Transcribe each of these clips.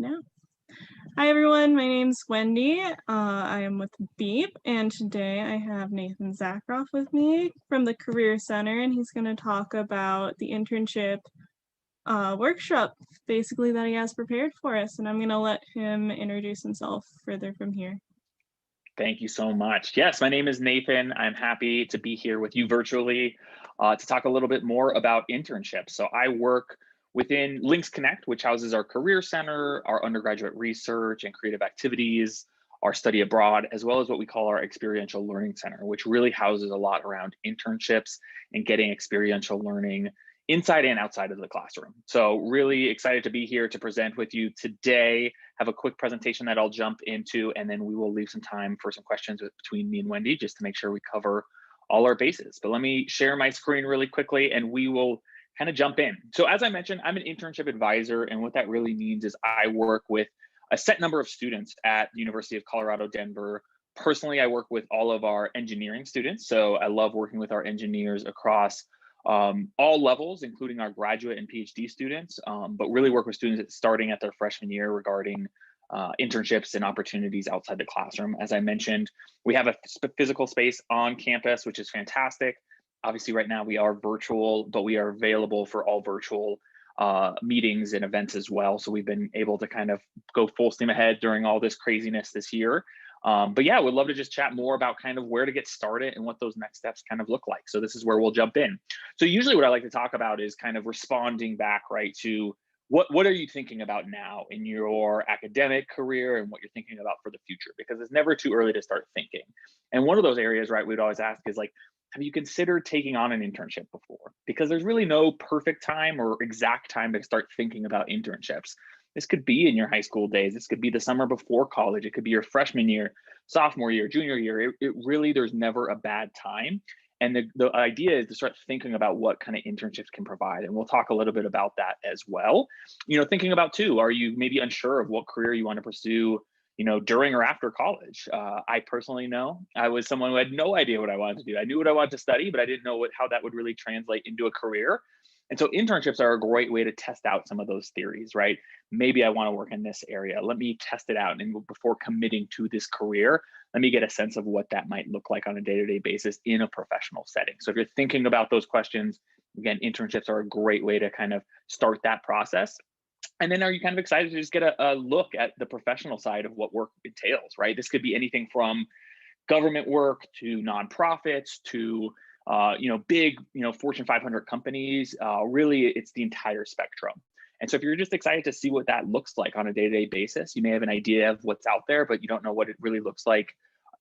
Now. Hi everyone, my name's Wendy. I am with Beep, and today I have Nathan Zakroff with me from the Career Center, and he's going to talk about the internship workshop, basically, that he has prepared for us, and I'm going to let him introduce himself further from here. Thank you so much. Yes, my name is Nathan. I'm happy to be here with you virtually to talk a little bit more about internships. So I work within Links Connect, which houses our Career Center, our undergraduate research and creative activities, our study abroad, as well as what we call our Experiential Learning Center, which really houses a lot around internships and getting experiential learning inside and outside of the classroom. So really excited to be here to present with you today. Have a quick presentation that I'll jump into, and then we will leave some time for some questions between me and Wendy, just to make sure we cover all our bases. But let me share my screen really quickly and we will kind of jump in. So as I mentioned, I'm an internship advisor, and what that really means is I work with a set number of students at the University of Colorado, Denver. Personally, I work with all of our engineering students. So I love working with our engineers across all levels, including our graduate and PhD students, but really work with students starting at their freshman year regarding internships and opportunities outside the classroom. As I mentioned, we have a physical space on campus, which is fantastic. Obviously, right now we are virtual, but we are available for all virtual meetings and events as well. So we've been able to kind of go full steam ahead during all this craziness this year. But yeah, we'd love to just chat more about kind of where to get started and what those next steps kind of look like. So this is where we'll jump in. So usually what I like to talk about is kind of responding back, right, to what are you thinking about now in your academic career and what you're thinking about for the future, because it's never too early to start thinking. And one of those areas, right, we'd always ask is like, have you considered taking on an internship before? Because there's really no perfect time or exact time to start thinking about internships. This could be in your high school days. This could be the summer before college. It could be your freshman year, sophomore year, junior year. It really, there's never a bad time. And the idea is to start thinking about what kind of internships can provide. And we'll talk a little bit about that as well. You know, thinking about too, are you maybe unsure of what career you want to pursue, you know, during or after college? I personally know I was someone who had no idea what I wanted to do. I knew what I wanted to study, but I didn't know how that would really translate into a career. And so internships are a great way to test out some of those theories, right? Maybe I want to work in this area. Let me test it out. And before committing to this career, let me get a sense of what that might look like on a day-to-day basis in a professional setting. So if you're thinking about those questions, again, internships are a great way to kind of start that process. And then are you kind of excited to just get a look at the professional side of what work entails, right? This could be anything from government work to nonprofits to big, Fortune 500 companies. Really, it's the entire spectrum. And so if you're just excited to see what that looks like on a day-to-day basis, you may have an idea of what's out there, but you don't know what it really looks like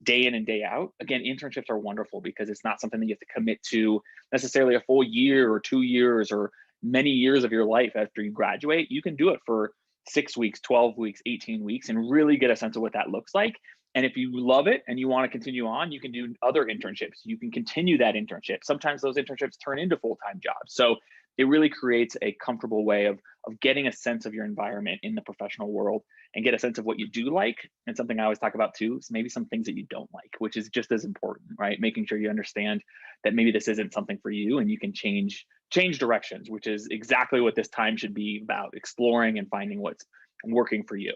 day in and day out. Again, internships are wonderful because it's not something that you have to commit to necessarily a full year or 2 years or many years of your life after you graduate. You can do it for 6 weeks, 12 weeks, 18 weeks, and really get a sense of what that looks like. And if you love it and you want to continue on, you can do other internships. You can continue that internship. Sometimes those internships turn into full-time jobs. So it really creates a comfortable way of getting a sense of your environment in the professional world and get a sense of what you do like. And something I always talk about too is maybe some things that you don't like, which is just as important, right? Making sure you understand that maybe this isn't something for you and you can change directions, which is exactly what this time should be about, exploring and finding what's working for you.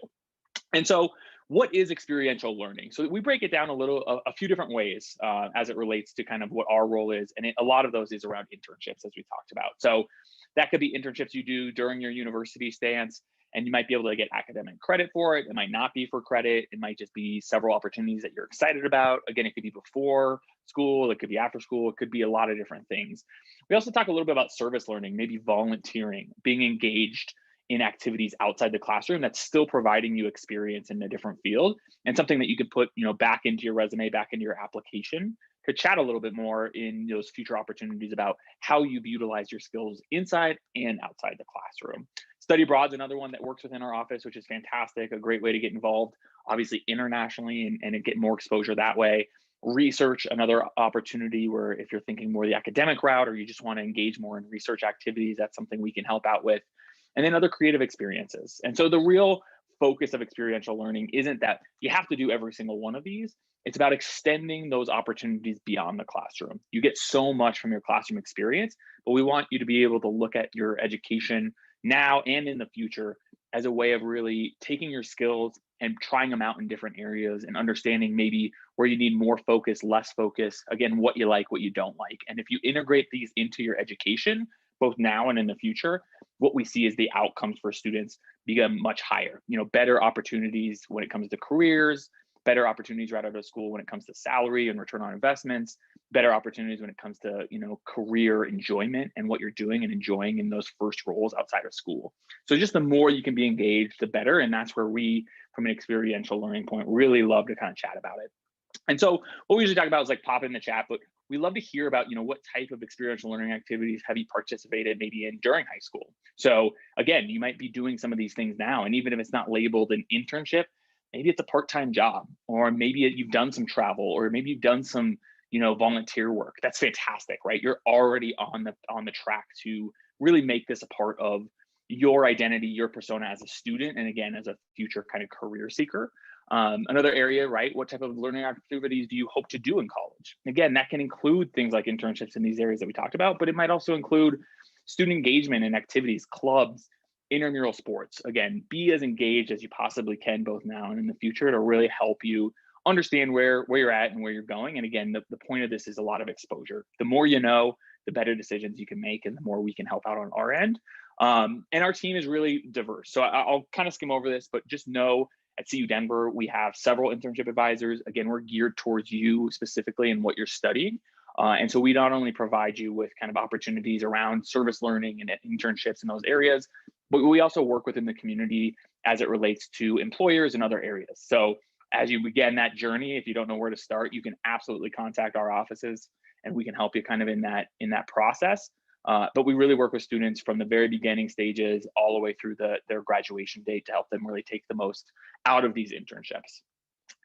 And so what is experiential learning? So we break it down a few different ways as it relates to kind of what our role is. And a lot of those is around internships, as we talked about. So that could be internships you do during your university stance, and you might be able to get academic credit for it. It might not be for credit. It might just be several opportunities that you're excited about. Again, it could be before school, it could be after school, it could be a lot of different things. We also talk a little bit about service learning, maybe volunteering, being engaged in activities outside the classroom that's still providing you experience in a different field, and something that you could put, back into your resume, back into your application, to chat a little bit more in those future opportunities about how you've utilized your skills inside and outside the classroom. Study abroad is another one that works within our office, which is fantastic, a great way to get involved, obviously internationally, and get more exposure that way. Research, another opportunity where if you're thinking more the academic route or you just want to engage more in research activities, that's something we can help out with. And then other creative experiences. And so the real focus of experiential learning isn't that you have to do every single one of these. It's about extending those opportunities beyond the classroom. You get so much from your classroom experience, but we want you to be able to look at your education now and in the future as a way of really taking your skills and trying them out in different areas and understanding maybe where you need more focus, less focus, again, what you like, what you don't like. And if you integrate these into your education, both now and in the future, what we see is the outcomes for students become much higher. Better opportunities when it comes to careers, better opportunities right out of school when it comes to salary and return on investments, better opportunities when it comes to career enjoyment and what you're doing and enjoying in those first roles outside of school. So just the more you can be engaged, the better. And that's where we, from an experiential learning point, really love to kind of chat about it. And so what we usually talk about is like pop in the chat, but we love to hear about, what type of experiential learning activities have you participated maybe in during high school? So again, you might be doing some of these things now, and even if it's not labeled an internship, maybe it's a part-time job, or maybe you've done some travel, or maybe you've done some, volunteer work. That's fantastic, right? You're already on the track to really make this a part of your identity, your persona as a student, and again, as a future kind of career seeker. Another area, right? What type of learning activities do you hope to do in college? Again, that can include things like internships in these areas that we talked about, but it might also include student engagement and activities, clubs, intramural sports. Again, be as engaged as you possibly can, both now and in the future, to really help you understand where you're at and where you're going. And again, the point of this is a lot of exposure. The more you know, the better decisions you can make, and the more we can help out on our end. And our team is really diverse. So I'll kind of skim over this, but just know at CU Denver, we have several internship advisors. Again, we're geared towards you specifically and what you're studying. And so we not only provide you with kind of opportunities around service learning and internships in those areas, but we also work within the community as it relates to employers and other areas. So as you begin that journey, if you don't know where to start, you can absolutely contact our offices, and we can help you kind of in that process. But we really work with students from the very beginning stages all the way through their graduation date to help them really take the most out of these internships.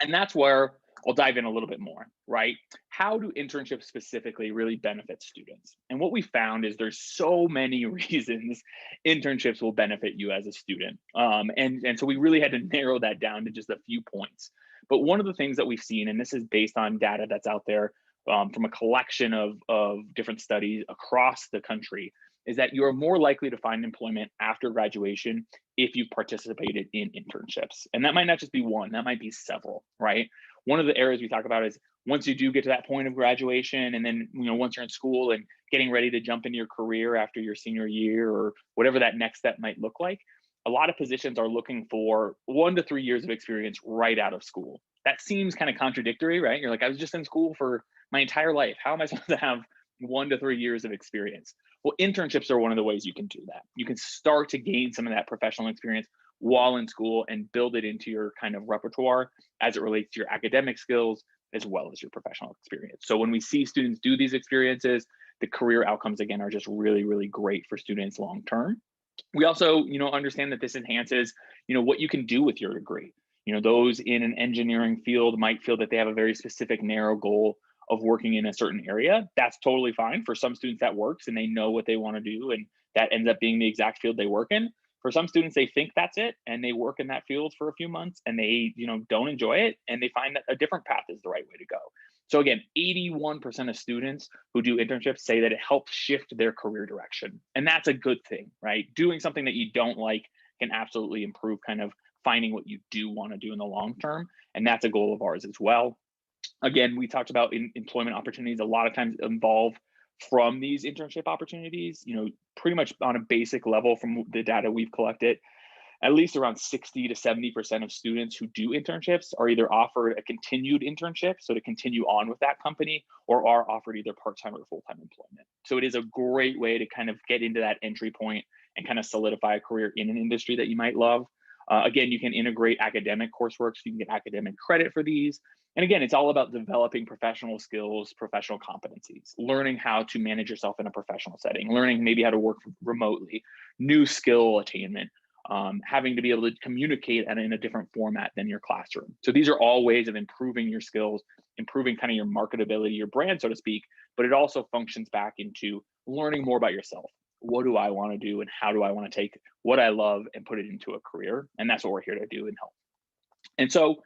And that's where I'll dive in a little bit more, right? How do internships specifically really benefit students? And what we found is there's so many reasons internships will benefit you as a student. And so we really had to narrow that down to just a few points. But one of the things that we've seen, and this is based on data that's out there from a collection of different studies across the country, is that you are more likely to find employment after graduation if you've participated in internships. And that might not just be one, that might be several, right? One of the areas we talk about is once you do get to that point of graduation, and then once you're in school and getting ready to jump into your career after your senior year or whatever that next step might look like, a lot of positions are looking for 1 to 3 years of experience right out of school. That seems kind of contradictory, right? You're like, I was just in school for my entire life. How am I supposed to have 1 to 3 years of experience? Well, internships are one of the ways you can do that. You can start to gain some of that professional experience while in school and build it into your kind of repertoire as it relates to your academic skills as well as your professional experience. So when we see students do these experiences, the career outcomes again are just really, really great for students long term. We also, understand that this enhances, what you can do with your degree. Those in an engineering field might feel that they have a very specific narrow goal of working in a certain area. That's totally fine. For some students that works and they know what they want to do, and that ends up being the exact field they work in. For some students, they think that's it and they work in that field for a few months and they, don't enjoy it, and they find that a different path is the right way to go. So again, 81% of students who do internships say that it helps shift their career direction. And that's a good thing, right? Doing something that you don't like can absolutely improve kind of finding what you do want to do in the long term. And that's a goal of ours as well. Again, we talked about employment opportunities a lot of times involve from these internship opportunities, pretty much on a basic level from the data we've collected. At least around 60 to 70% of students who do internships are either offered a continued internship, so to continue on with that company, or are offered either part-time or full-time employment. So it is a great way to kind of get into that entry point and kind of solidify a career in an industry that you might love. Again, you can integrate academic coursework, so you can get academic credit for these. And again, it's all about developing professional skills, professional competencies, learning how to manage yourself in a professional setting, learning maybe how to work remotely, new skill attainment, having to be able to communicate in a different format than your classroom. So these are all ways of improving your skills, improving kind of your marketability, your brand, so to speak, but it also functions back into learning more about yourself. What do I want to do, and how do I want to take what I love and put it into a career? And that's what we're here to do and help. And so,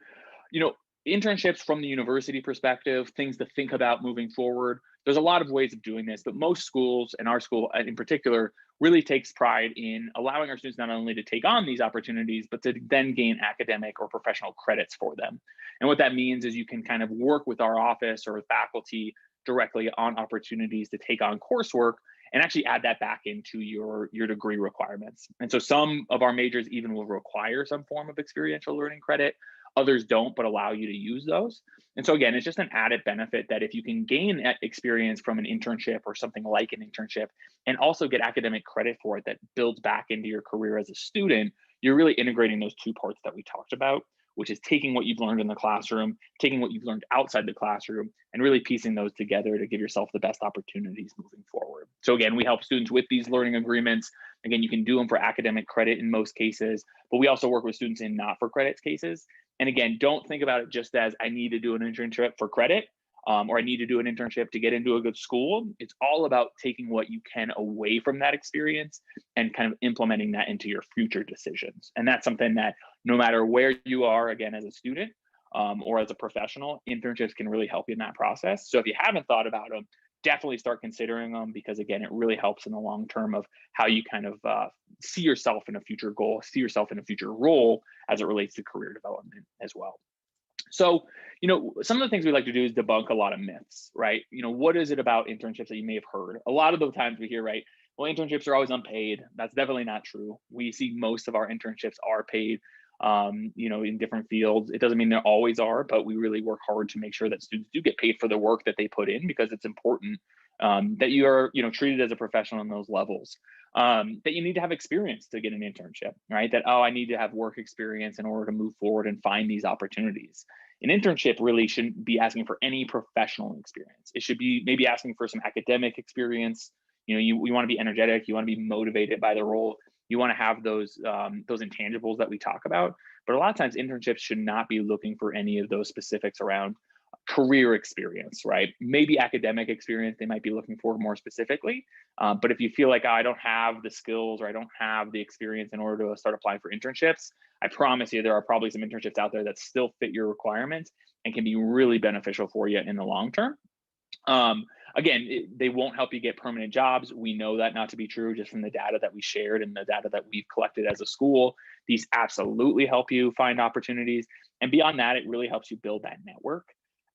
internships from the university perspective, things to think about moving forward. There's a lot of ways of doing this, but most schools, and our school in particular, really takes pride in allowing our students not only to take on these opportunities, but to then gain academic or professional credits for them. And what that means is you can kind of work with our office or faculty directly on opportunities to take on coursework and actually add that back into your degree requirements. And so some of our majors even will require some form of experiential learning credit. Others don't, but allow you to use those. And so again, it's just an added benefit that if you can gain experience from an internship or something like an internship and also get academic credit for it that builds back into your career as a student, you're really integrating those two parts that we talked about, which is taking what you've learned in the classroom, taking what you've learned outside the classroom, and really piecing those together to give yourself the best opportunities moving forward. So again, we help students with these learning agreements. Again, you can do them for academic credit in most cases, but we also work with students in not for credits cases. And again, don't think about it just as I need to do an internship for credit, or I need to do an internship to get into a good school. It's all about taking what you can away from that experience and kind of implementing that into your future decisions. And that's something that no matter where you are, again, as a student or as a professional, internships can really help you in that process. So if you haven't thought about them, definitely start considering them, because again, it really helps in the long term of how you kind of see yourself in a future goal, see yourself in a future role as it relates to career development as well. So, some of the things we like to do is debunk a lot of myths, right? What is it about internships that you may have heard? A lot of the times we hear, right, well, internships are always unpaid. That's definitely not true. We see most of our internships are paid, in different fields. It doesn't mean they always are, but we really work hard to make sure that students do get paid for the work that they put in, because it's important that you are, treated as a professional on those levels. That you need to have experience to get an internship, right? That, oh, I need to have work experience in order to move forward and find these opportunities. An internship really shouldn't be asking for any professional experience. It should be maybe asking for some academic experience. You want to be energetic, you want to be motivated by the role, you want to have those intangibles that we talk about. But a lot of times internships should not be looking for any of those specifics around career experience, right? Maybe academic experience they might be looking for more specifically. But if you feel like, oh, I don't have the skills or I don't have the experience in order to start applying for internships, I promise you there are probably some internships out there that still fit your requirements and can be really beneficial for you in the long term. Again, they won't help you get permanent jobs. We know that not to be true just from the data that we shared and the data that we've collected as a school. These absolutely help you find opportunities. And beyond that, it really helps you build that network.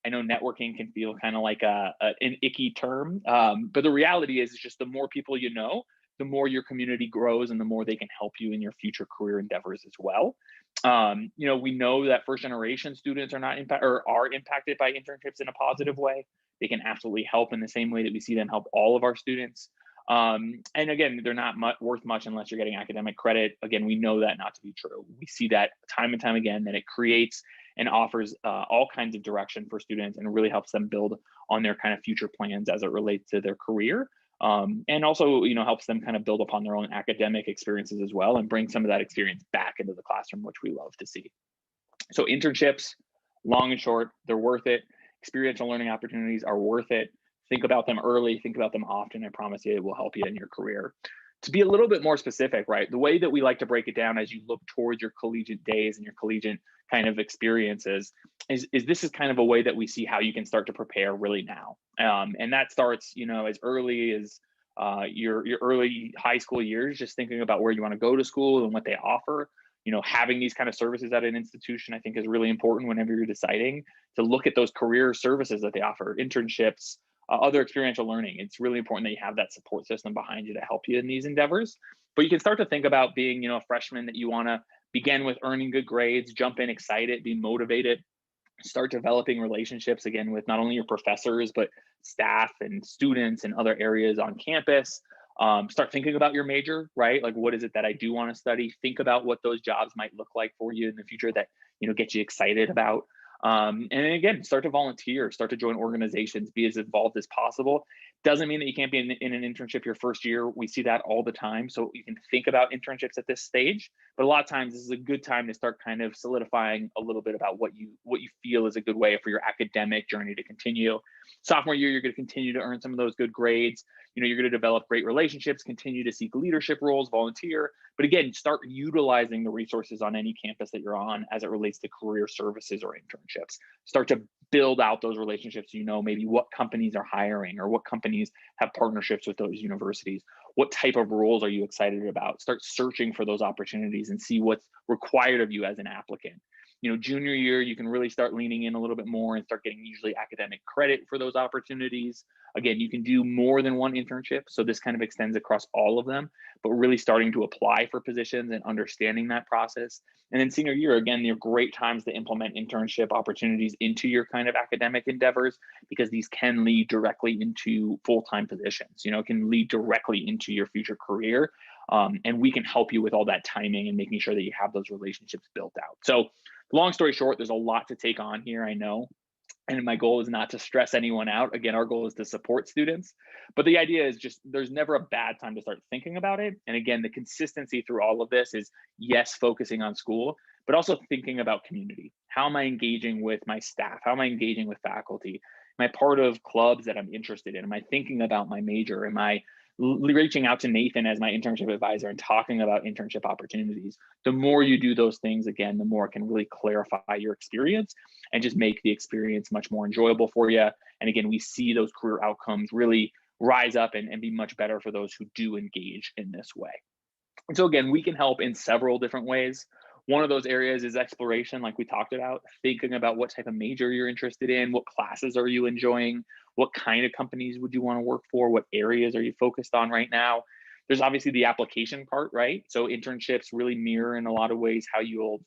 I know networking can feel kind of like an icky term, but the reality is just the more people you know, the more your community grows and the more they can help you in your future career endeavors as well. We know that first generation students are are impacted by internships in a positive way. They can absolutely help in the same way that we see them help all of our students. And again, they're not worth much unless you're getting academic credit. Again, we know that not to be true. We see that time and time again, that it creates and offers all kinds of direction for students and really helps them build on their kind of future plans as it relates to their career. And also, helps them kind of build upon their own academic experiences as well and bring some of that experience back into the classroom, which we love to see. So internships, long and short, they're worth it. Experiential learning opportunities are worth it. Think about them early, think about them often. I promise you it will help you in your career. To be a little bit more specific, right? The way that we like to break it down as you look towards your collegiate days and your collegiate kind of experiences is this is kind of a way that we see how you can start to prepare really now. And that starts, as early as your early high school years, just thinking about where you want to go to school and what they offer. Having these kind of services at an institution, I think, is really important whenever you're deciding to look at those career services that they offer, internships, other experiential learning. It's really important that you have that support system behind you to help you in these endeavors. But you can start to think about being, a freshman, that you want to begin with earning good grades, jump in excited, be motivated, start developing relationships again with not only your professors, but staff and students and other areas on campus. Start thinking about your major, right? Like, what is it that I do want to study? Think about what those jobs might look like for you in the future that, get you excited about. And then again, start to volunteer, start to join organizations, be as involved as possible. Doesn't mean that you can't be in an internship your first year. We see that all the time. So you can think about internships at this stage, but a lot of times this is a good time to start kind of solidifying a little bit about what you feel is a good way for your academic journey to continue. Sophomore year, you're going to continue to earn some of those good grades. You're going to develop great relationships, continue to seek leadership roles, volunteer. But again, start utilizing the resources on any campus that you're on as it relates to career services or internships. Start to build out those relationships, maybe what companies are hiring or what companies have partnerships with those universities. What type of roles are you excited about? Start searching for those opportunities and see what's required of you as an applicant. Junior year, you can really start leaning in a little bit more and start getting usually academic credit for those opportunities. Again, you can do more than one internship, so this kind of extends across all of them, but really starting to apply for positions and understanding that process. And then senior year, again, they're great times to implement internship opportunities into your kind of academic endeavors, because these can lead directly into full-time positions. It can lead directly into your future career. And we can help you with all that timing and making sure that you have those relationships built out. So long story short, there's a lot to take on here, I know. And my goal is not to stress anyone out. Again, our goal is to support students. But the idea is just there's never a bad time to start thinking about it. And again, the consistency through all of this is, yes, focusing on school, but also thinking about community. How am I engaging with my staff? How am I engaging with faculty? Am I part of clubs that I'm interested in? Am I thinking about my major? Am I reaching out to Nathan as my internship advisor and talking about internship opportunities? The more you do those things, again, the more it can really clarify your experience and just make the experience much more enjoyable for you. And again, we see those career outcomes really rise up and be much better for those who do engage in this way. And so again, we can help in several different ways. One of those areas is exploration, like we talked about, thinking about what type of major you're interested in, what classes are you enjoying, what kind of companies would you want to work for, what areas are you focused on right now. There's obviously the application part, right? So internships really mirror in a lot of ways how you'll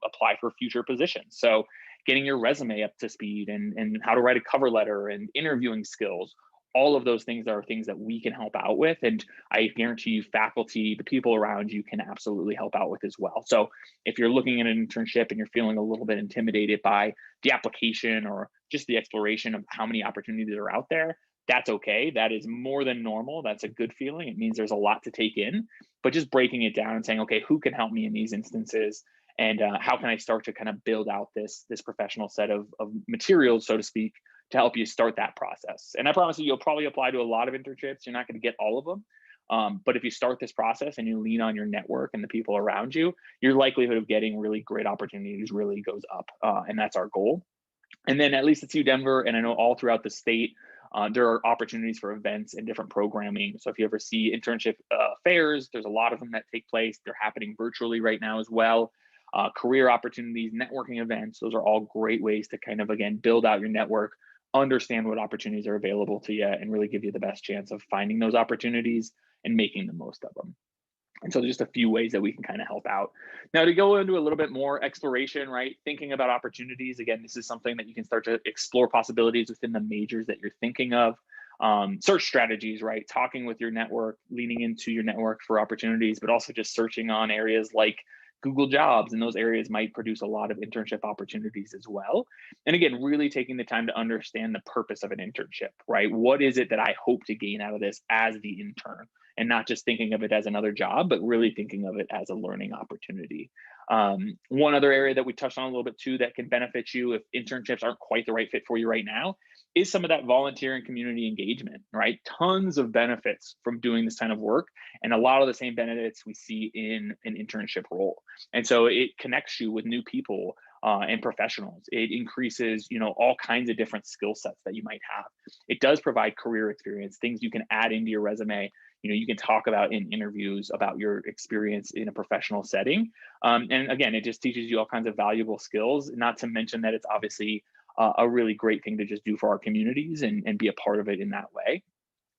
apply for future positions. So getting your resume up to speed and how to write a cover letter and interviewing skills, all of those things are things that we can help out with. And I guarantee you, faculty, the people around you can absolutely help out with as well. So if you're looking at an internship and you're feeling a little bit intimidated by the application or just the exploration of how many opportunities are out there, that's okay. That is more than normal. That's a good feeling. It means there's a lot to take in, but just breaking it down and saying, okay, who can help me in these instances? And how can I start to kind of build out this professional set of materials, so to speak, to help you start that process. And I promise you'll probably apply to a lot of internships. You're not going to get all of them. But if you start this process and you lean on your network and the people around you, your likelihood of getting really great opportunities really goes up. And that's our goal. And then at least at CU Denver, and I know all throughout the state, there are opportunities for events and different programming. So if you ever see internship fairs, there's a lot of them that take place. They're happening virtually right now as well. Career opportunities, networking events, those are all great ways to kind of, again, build out your network, understand what opportunities are available to you, and really give you the best chance of finding those opportunities and making the most of them. And so there's just a few ways that we can kind of help out. Now, to go into a little bit more exploration, right? Thinking about opportunities. Again, this is something that you can start to explore possibilities within the majors that you're thinking of. Search strategies, right? Talking with your network, leaning into your network for opportunities, but also just searching on areas like Google Jobs, and those areas might produce a lot of internship opportunities as well. And again, really taking the time to understand the purpose of an internship, right? What is it that I hope to gain out of this as the intern? And not just thinking of it as another job, but really thinking of it as a learning opportunity. One other area that we touched on a little bit too that can benefit you if internships aren't quite the right fit for you right now is some of that volunteer and community engagement, right? Tons of benefits from doing this kind of work, and a lot of the same benefits we see in an internship role. And so it connects you with new people and professionals. It increases, all kinds of different skill sets that you might have. It does provide career experience, things you can add into your resume. You can talk about in interviews about your experience in a professional setting. And again, it just teaches you all kinds of valuable skills, not to mention that it's obviously a really great thing to just do for our communities and be a part of it in that way.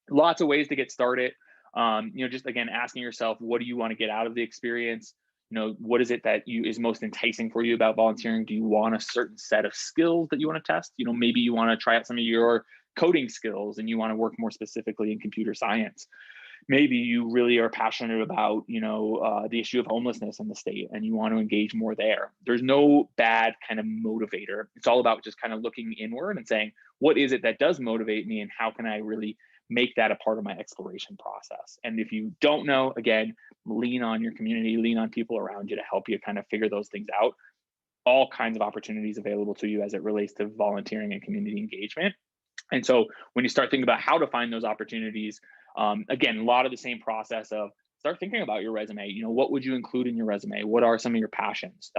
Lots of ways to get started. Just again, asking yourself, what do you want to get out of the experience? What is it that is most enticing for you about volunteering? Do you want a certain set of skills that you want to test? Maybe you want to try out some of your coding skills and you want to work more specifically in computer science. Maybe you really are passionate about, the issue of homelessness in the state and you want to engage more there. There's no bad kind of motivator. It's all about just kind of looking inward and saying, what is it that does motivate me and how can I really make that a part of my exploration process? And if you don't know, again, lean on your community, lean on people around you to help you kind of figure those things out. All kinds of opportunities available to you as it relates to volunteering and community engagement. And so when you start thinking about how to find those opportunities, again, a lot of the same process of start thinking about your resume. What would you include in your resume? What are some of your passions?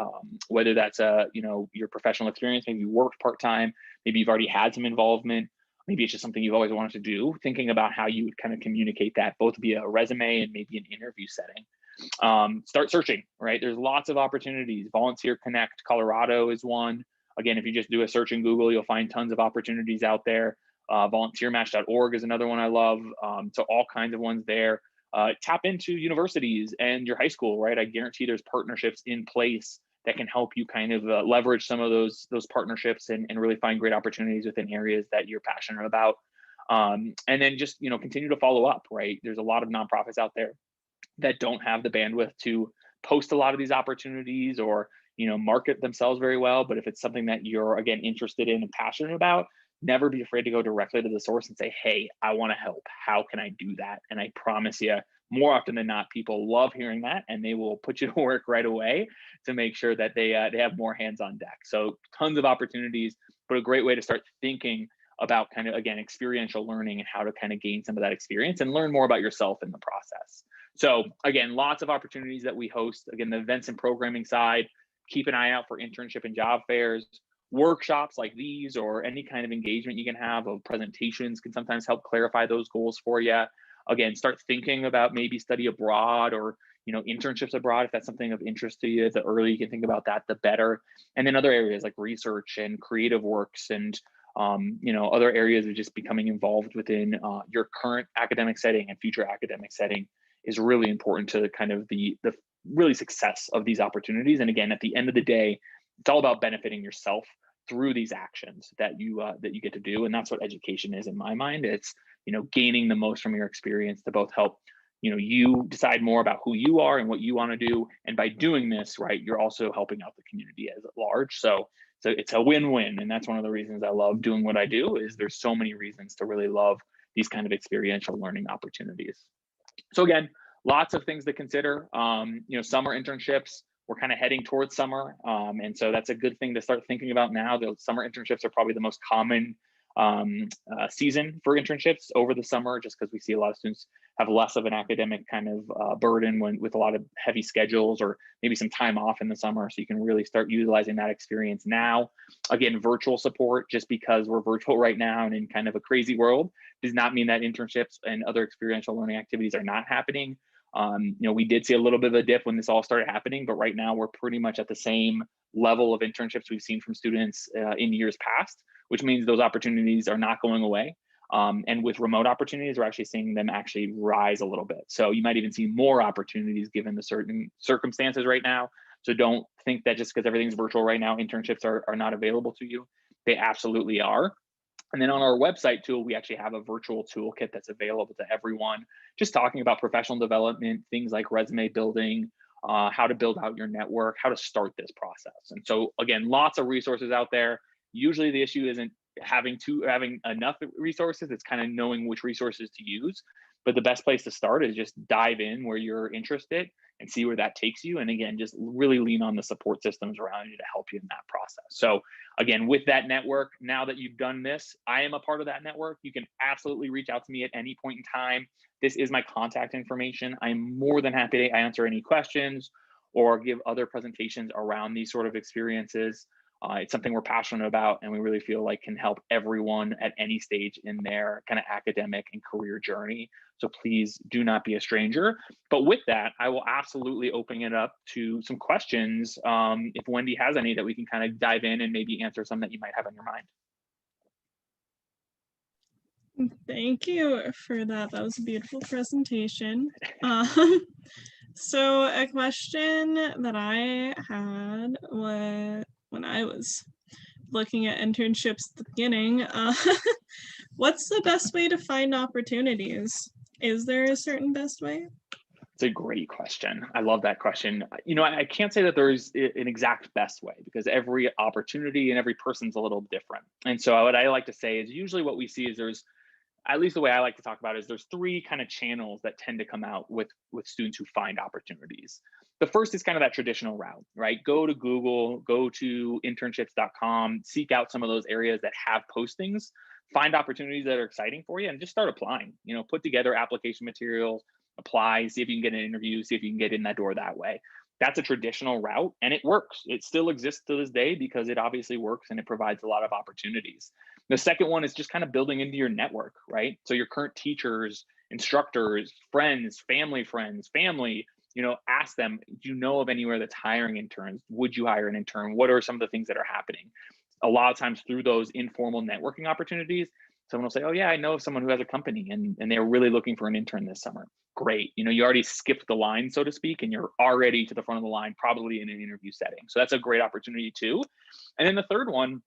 Whether that's your professional experience, maybe you worked part-time, maybe you've already had some involvement maybe it's just something you've always wanted to do, thinking about how you would kind of communicate that both via a resume and maybe an interview setting. Start searching, right? There's lots of opportunities. Volunteer Connect Colorado is one. Again, if you just do a search in Google, you'll find tons of opportunities out there. Volunteermatch.org is another one I love. So all kinds of ones there. Tap into universities and your high school, right? I guarantee there's partnerships in place that can help you kind of leverage some of those partnerships and really find great opportunities within areas that you're passionate about. And then just, continue to follow up, right? There's a lot of nonprofits out there that don't have the bandwidth to post a lot of these opportunities or, market themselves very well. But if it's something that you're, again, interested in and passionate about, never be afraid to go directly to the source and say, hey, I want to help. How can I do that? And I promise you, more often than not, people love hearing that, and they will put you to work right away to make sure that they have more hands on deck. So tons of opportunities, but a great way to start thinking about kind of, again, experiential learning and how to kind of gain some of that experience and learn more about yourself in the process. So again, lots of opportunities that we host. Again, the events and programming side, keep an eye out for internship and job fairs. Workshops like these or any kind of engagement you can have of presentations can sometimes help clarify those goals for you. Again, start thinking about maybe study abroad or internships abroad if that's something of interest to you. The earlier you can think about that, the better. And then other areas like research and creative works and other areas of just becoming involved within your current academic setting and future academic setting is really important to kind of the really success of these opportunities. And again, at the end of the day, it's all about benefiting yourself through these actions that you get to do. And that's what education is in my mind. It's gaining the most from your experience to both help you decide more about who you are and what you want to do, and by doing this, right, you're also helping out the community as at large. So it's a win-win, and that's one of the reasons I love doing what I do. Is there's so many reasons to really love these kind of experiential learning opportunities. So again, lots of things to consider. Summer internships, we're kind of heading towards summer. And so that's a good thing to start thinking about now. The summer internships are probably the most common season for internships over the summer, just because we see a lot of students have less of an academic kind of burden with a lot of heavy schedules or maybe some time off in the summer. So you can really start utilizing that experience now. Again, virtual support, just because we're virtual right now and in kind of a crazy world, does not mean that internships and other experiential learning activities are not happening. We did see a little bit of a dip when this all started happening, but right now we're pretty much at the same level of internships we've seen from students in years past, which means those opportunities are not going away. And with remote opportunities, we're actually seeing them actually rise a little bit. So you might even see more opportunities given the certain circumstances right now. So don't think that just because everything's virtual right now, internships are not available to you. They absolutely are. And then on our website tool, we actually have a virtual toolkit that's available to everyone, just talking about professional development, things like resume building, how to build out your network, how to start this process. And so again, lots of resources out there. Usually the issue isn't having enough resources, it's kind of knowing which resources to use. But the best place to start is just dive in where you're interested and see where that takes you. And again, just really lean on the support systems around you to help you in that process. So again, with that network, now that you've done this, I am a part of that network. You can absolutely reach out to me at any point in time. This is my contact information. I'm more than happy to answer any questions or give other presentations around these sort of experiences. It's something we're passionate about and we really feel like can help everyone at any stage in their kind of academic and career journey. So please do not be a stranger. But with that, I will absolutely open it up to some questions. If Wendy has any that we can kind of dive in and maybe answer some that you might have on your mind. Thank you for that. That was a beautiful presentation. So a question that I had was when I was looking at internships at the beginning, what's the best way to find opportunities? Is there a certain best way? It's a great question. I love that question. I can't say that there's an exact best way because every opportunity and every person's a little different. And so what I like to say is usually what we see is there's, at least the way I like to talk about it, is there's three kind of channels that tend to come out with students who find opportunities. The first is kind of that traditional route, right? Go to Google, go to internships.com, seek out some of those areas that have postings, find opportunities that are exciting for you and just start applying. Put together application materials, apply, see if you can get an interview, see if you can get in that door that way. That's a traditional route and it works. It still exists to this day because it obviously works and it provides a lot of opportunities. The second one is just kind of building into your network, right? So your current teachers, instructors, friends, family, ask them, do you know of anywhere that's hiring interns? Would you hire an intern? What are some of the things that are happening? A lot of times through those informal networking opportunities, someone will say, oh yeah, I know of someone who has a company and they're really looking for an intern this summer. Great. You already skipped the line, so to speak, and you're already to the front of the line, probably in an interview setting. So that's a great opportunity too. And then the third one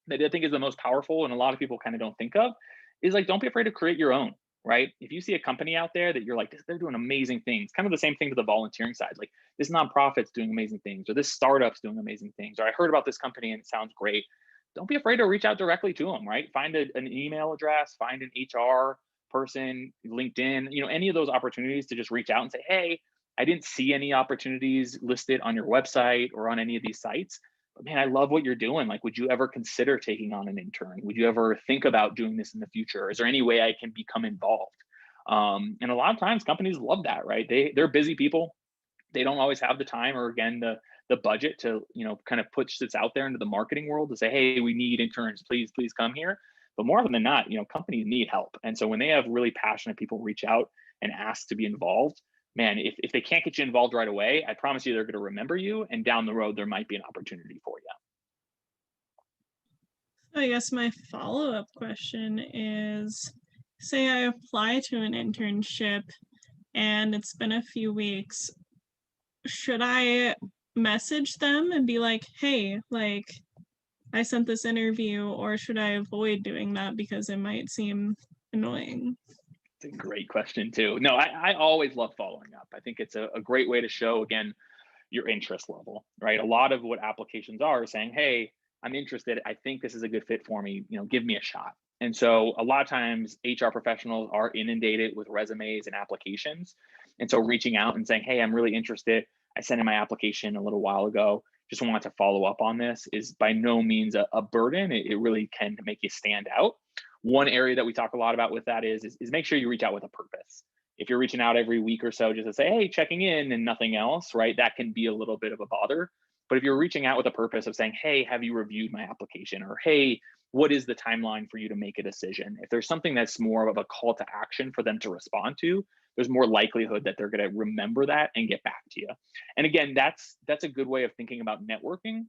that I think is the most powerful and a lot of people kind of don't think of is like, don't be afraid to create your own, right? If you see a company out there that you're like, they're doing amazing things, kind of the same thing to the volunteering side, like this nonprofit's doing amazing things, or this startup's doing amazing things, or I heard about this company and it sounds great. Don't be afraid to reach out directly to them, right? Find an email address, find an HR person, LinkedIn, any of those opportunities to just reach out and say, hey, I didn't see any opportunities listed on your website or on any of these sites. But man, I love what you're doing. Like, would you ever consider taking on an intern? Would you ever think about doing this in the future? Is there any way I can become involved? And a lot of times companies love that, right? They're busy people. They don't always have the time or again, the budget to, kind of push this out there into the marketing world to say, hey, we need interns, please come here. But more often than not, companies need help. And so when they have really passionate people reach out and ask to be involved, man, if they can't get you involved right away, I promise you they're going to remember you. And down the road, there might be an opportunity for you. So I guess my follow-up question is, say I apply to an internship and it's been a few weeks, should I message them and be like, hey, like, I sent this interview, or should I avoid doing that because it might seem annoying? It's a great question too. No, I always love following up. I think it's a great way to show, again, your interest level, right? A lot of what applications are saying, hey, I'm interested. I think this is a good fit for me. Give me a shot. And so a lot of times HR professionals are inundated with resumes and applications. And so reaching out and saying, hey, I'm really interested. I sent in my application a little while ago. Just wanted to follow up on this is by no means a burden. It really can make you stand out. One area that we talk a lot about with that is make sure you reach out with a purpose. If you're reaching out every week or so just to say, hey, checking in and nothing else, right? That can be a little bit of a bother. But if you're reaching out with a purpose of saying, hey, have you reviewed my application? Or hey, what is the timeline for you to make a decision? If there's something that's more of a call to action for them to respond to, there's more likelihood that they're going to remember that and get back to you. And again, that's a good way of thinking about networking.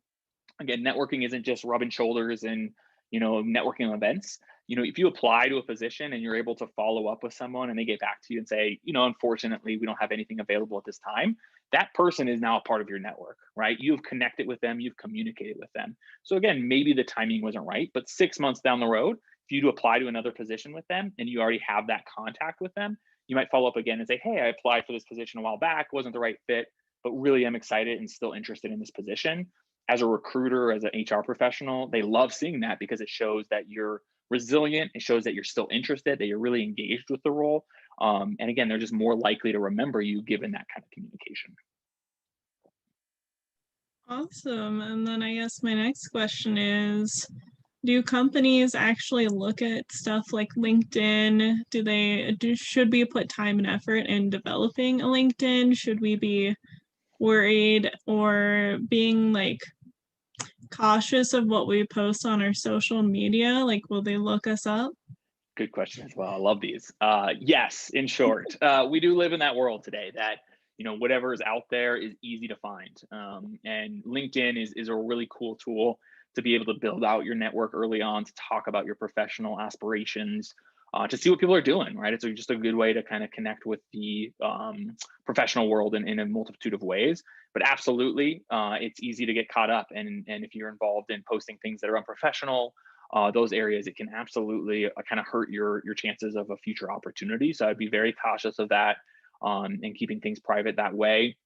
Again, networking isn't just rubbing shoulders and networking events. If you apply to a position and you're able to follow up with someone and they get back to you and say, unfortunately, we don't have anything available at this time, that person is now a part of your network, right? You've connected with them, you've communicated with them. So again, maybe the timing wasn't right, but 6 months down the road, if you do apply to another position with them and you already have that contact with them, you might follow up again and say, hey, I applied for this position a while back, wasn't the right fit, but really am excited and still interested in this position. As a recruiter, as an HR professional, they love seeing that because it shows that you're resilient. It shows that you're still interested, that you're really engaged with the role. And again, they're just more likely to remember you given that kind of communication. Awesome. And then I guess my next question is, do companies actually look at stuff like LinkedIn? Should we put time and effort in developing a LinkedIn? Should we be worried or being like cautious of what we post on our social media? Like, will they look us up? Good question as well. I love these. Yes, in short, we do live in that world today that whatever is out there is easy to find, and LinkedIn is a really cool tool to be able to build out your network early on, to talk about your professional aspirations, to see what people are doing. Right, it's just a good way to kind of connect with the professional world in a multitude of ways. But absolutely, it's easy to get caught up, and if you're involved in posting things that are unprofessional. Those areas, it can absolutely kind of hurt your chances of a future opportunity. So I'd be very cautious of that, and keeping things private that way.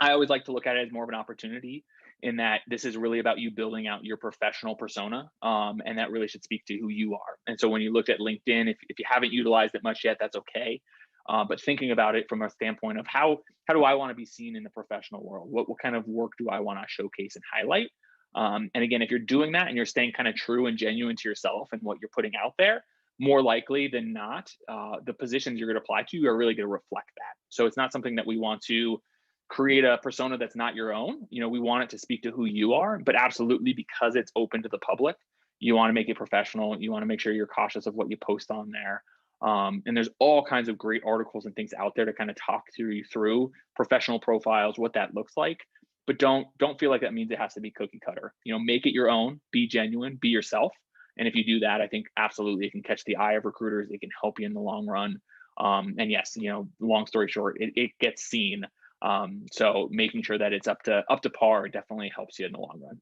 I always like to look at it as more of an opportunity in that this is really about you building out your professional persona, and that really should speak to who you are. And so when you look at LinkedIn, if you haven't utilized it much yet, that's okay. But thinking about it from a standpoint of how do I want to be seen in the professional world? What kind of work do I want to showcase and highlight? And again, if you're doing that and you're staying kind of true and genuine to yourself and what you're putting out there, more likely than not, the positions you're going to apply to are really going to reflect that. So it's not something that we want to create a persona that's not your own. We want it to speak to who you are, but absolutely, because it's open to the public, you want to make it professional. You want to make sure you're cautious of what you post on there. And there's all kinds of great articles and things out there to kind of talk to you through professional profiles, what that looks like. But don't feel like that means it has to be cookie cutter. Make it your own, be genuine, be yourself. And if you do that, I think absolutely it can catch the eye of recruiters. It can help you in the long run. And yes, long story short, it gets seen. So making sure that it's up to par definitely helps you in the long run.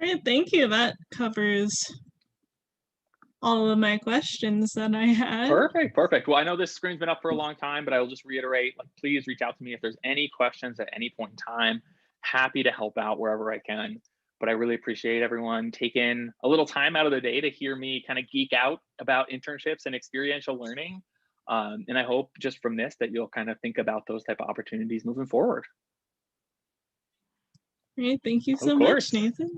All right, thank you. That covers all of my questions that I had. Perfect. Well, I know this screen's been up for a long time, but I will just reiterate, please reach out to me if there's any questions at any point in time. Happy to help out wherever I can. But I really appreciate everyone taking a little time out of their day to hear me kind of geek out about internships and experiential learning. And I hope just from this that you'll kind of think about those type of opportunities moving forward. All right, thank you so much, Nathan.